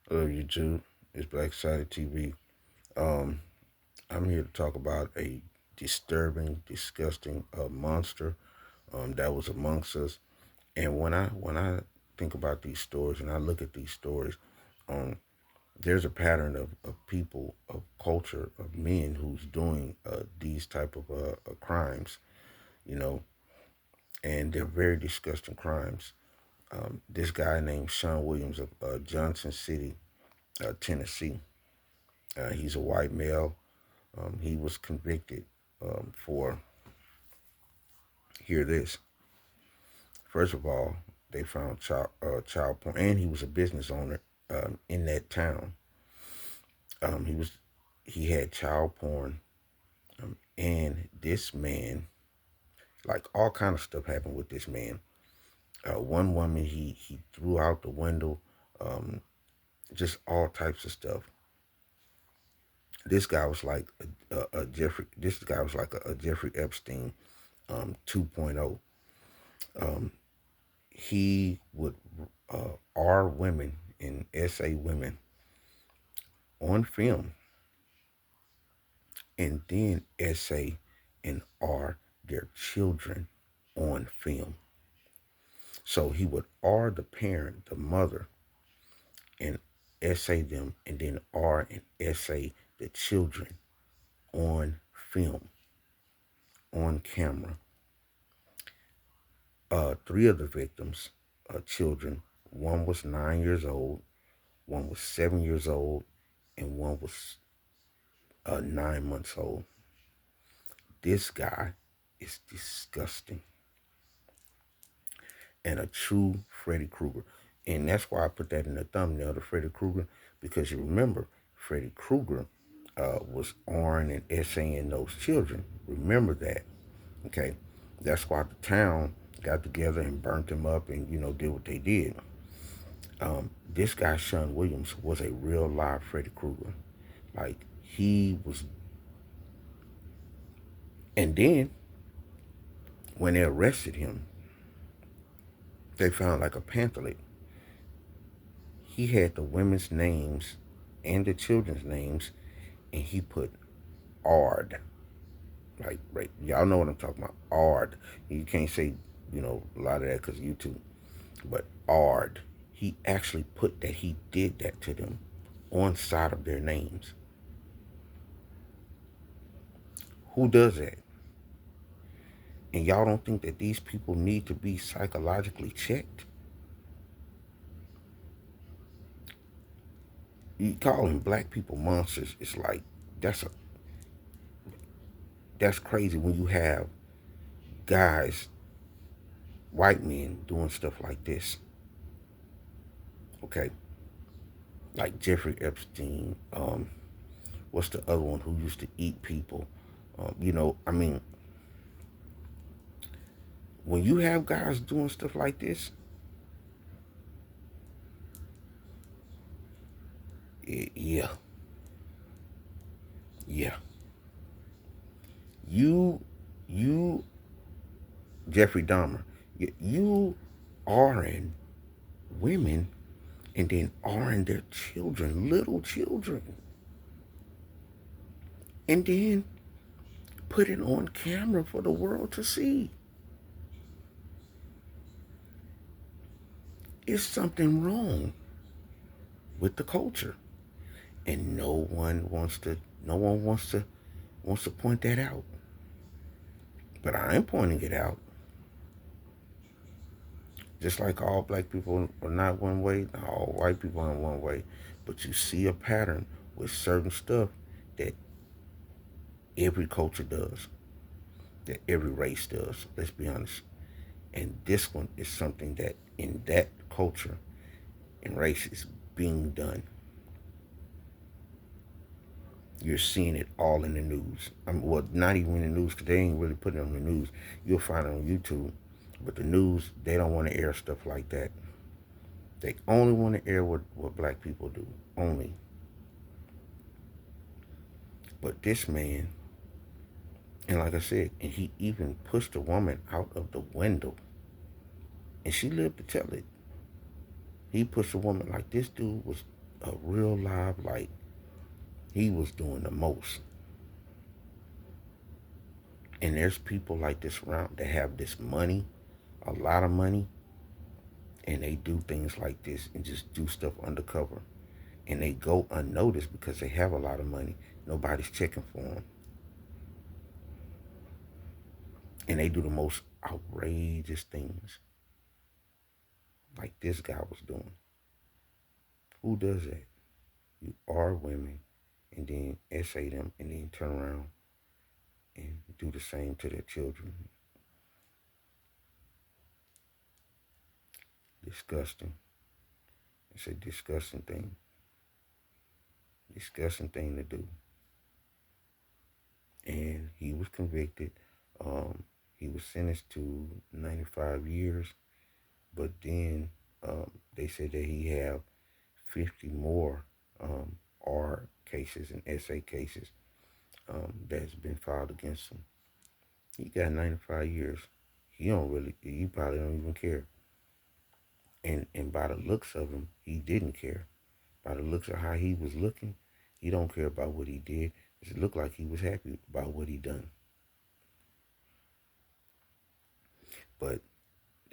Hello, YouTube. It's Black Society TV. Um, I'm here to talk about a disturbing, disgusting monster that was amongst us. And when I think about these stories and I look at these stories, um, there's a pattern of people, of culture, of men who's doing these type of crimes, you know, and they're very disgusting crimes. This guy named Sean Williams of Johnson City, Tennessee. He's a white male. He was convicted for, hear this, first of all, they found child porn, and he was a business owner in that town. Um, he was he had child porn, and this man, like all kind of stuff happened with this man. One woman he threw out the window, um, just all types of stuff. This guy was like a Jeffrey. This guy was like a Jeffrey Epstein 2.0. Um, he would R women and SA women on film and then SA and R their children on film. So he would R the parent, the mother, and SA them and then R and SA the children on film, on camera. Three of the victims, children, one was 9 years old, one was 7 years old, and one was 9 months old. This guy is disgusting and a true Freddy Krueger. And that's why I put that in the thumbnail, the Freddy Krueger, because you remember Freddy Krueger was Orin and essaying those children. Remember that, okay? That's why the town got together and burnt them up and, did what they did. This guy, Sean Williams, was a real live Freddy Krueger. Like, he was. And then, when they arrested him, they found like a pamphlet. He had the women's names and the children's names, and he put ARD. Like, right, y'all know what I'm talking about. ARD. You can't say, a lot of that because YouTube, but ARD. He actually put that he did that to them on side of their names. Who does that? And y'all don't think that these people need to be psychologically checked? You calling black people monsters, it's like that's a that's crazy when you have guys, white men doing stuff like this. Okay, like Jeffrey Epstein. What's the other one who used to eat people? I mean, when you have guys doing stuff like this, yeah, yeah, you, you, Jeffrey Dahmer, you are in women and then are their children, little children, and then put it on camera for the world to see. It's something wrong with the culture, and no one wants to point that out. But I am pointing it out. Just like all black people are not one way, all white people are one way. But you see a pattern with certain stuff that every culture does, that every race does. Let's be honest. And this one is something that in that culture and race is being done. You're seeing it all in the news. Well, not even in the news because they ain't really putting it on the news. You'll find it on YouTube. But the news, they don't want to air stuff like that. They only want to air what black people do. Only. But this man, and like I said, and he even pushed a woman out of the window. And she lived to tell it. He pushed a woman, like this dude was a real live, like he was doing the most. And there's people like this around that have this money, a lot of money, and they do things like this and just do stuff undercover. And they go unnoticed because they have a lot of money. Nobody's checking for them. And they do the most outrageous things like this guy was doing. Who does that? You are women and then essay them and then turn around and do the same to their children. Disgusting. It's a disgusting thing. Disgusting thing to do. And he was convicted. Um, he was sentenced to 95 years, but then they said that he have 50 more R cases and SA cases that's been filed against him. He got 95 years. He probably don't even care. And by the looks of him, he didn't care. By the looks of how he was looking, he don't care about what he did. It looked like he was happy about what he done. But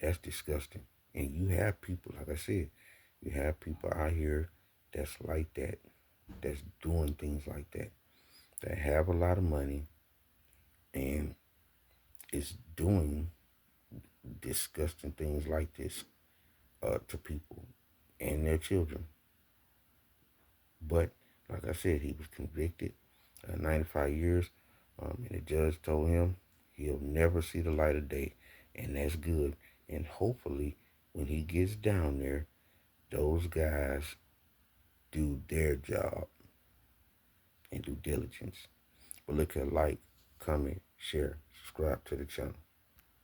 that's disgusting. And you have people, like I said, you have people out here that's like that, that's doing things like that have a lot of money and is doing disgusting things like this to people and their children. But like I said, he was convicted, 95 years, and the judge told him he'll never see the light of day, and that's good. And hopefully, when he gets down there, those guys do their job and due diligence. But look at like, comment, share, subscribe to the channel.